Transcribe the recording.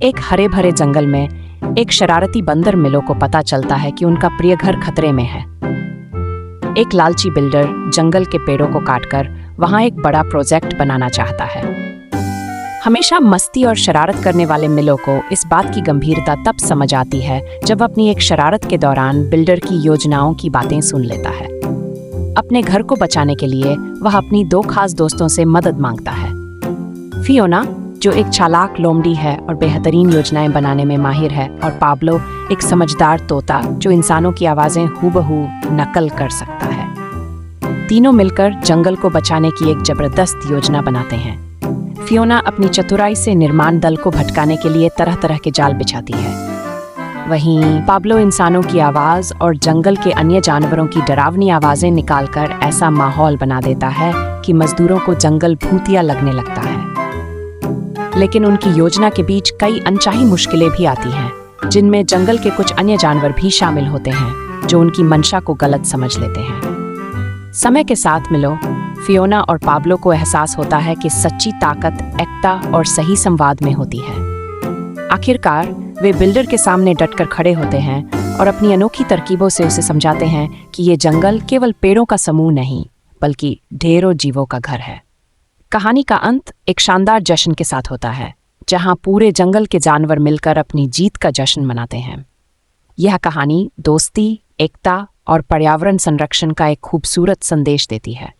एक हरे भरे जंगल में एक शरारती बंदर मिलो को पता चलता है कि उनका प्रिय घर खतरे में है। एक लालची बिल्डर जंगल के पेड़ों को काटकर वहां एक बड़ा प्रोजेक्ट बनाना चाहता है। हमेशा मस्ती और शरारत करने वाले मिलो को इस बात की गंभीरता तब समझ आती है जब अपनी एक शरारत के दौरान बिल्डर की योजनाओं की बातें सुन लेता है। अपने घर को बचाने के लिए वह अपनी दो खास दोस्तों से मदद मांगता है। फियोना, जो एक चालाक लोमड़ी है और बेहतरीन योजनाएं बनाने में माहिर है, और पाब्लो, एक समझदार तोता जो इंसानों की आवाजें हूबहू नकल कर सकता है। तीनों मिलकर जंगल को बचाने की एक जबरदस्त योजना बनाते हैं। फियोना अपनी चतुराई से निर्माण दल को भटकाने के लिए तरह तरह के जाल बिछाती है। वहीं पाब्लो इंसानों की आवाज और जंगल के अन्य जानवरों की डरावनी आवाजें निकालकर ऐसा माहौल बना देता है कि मजदूरों को जंगल भूतिया लगने लगता है। लेकिन उनकी योजना के बीच कई अनचाही मुश्किलें भी आती हैं, जिनमें जंगल के कुछ अन्य जानवर भी शामिल होते हैं जो उनकी मंशा को गलत समझ लेते हैं। समय के साथ मिलो, फियोना और पाब्लो को एहसास होता है कि सच्ची ताकत एकता और सही संवाद में होती है। आखिरकार वे बिल्डर के सामने डटकर खड़े होते हैं और अपनी अनोखी तरकीबों से उसे समझाते हैं कि ये जंगल केवल पेड़ों का समूह नहीं, बल्कि ढेरों जीवों का घर है। कहानी का अंत एक शानदार जश्न के साथ होता है, जहां पूरे जंगल के जानवर मिलकर अपनी जीत का जश्न मनाते हैं। यह कहानी दोस्ती, एकता और पर्यावरण संरक्षण का एक खूबसूरत संदेश देती है।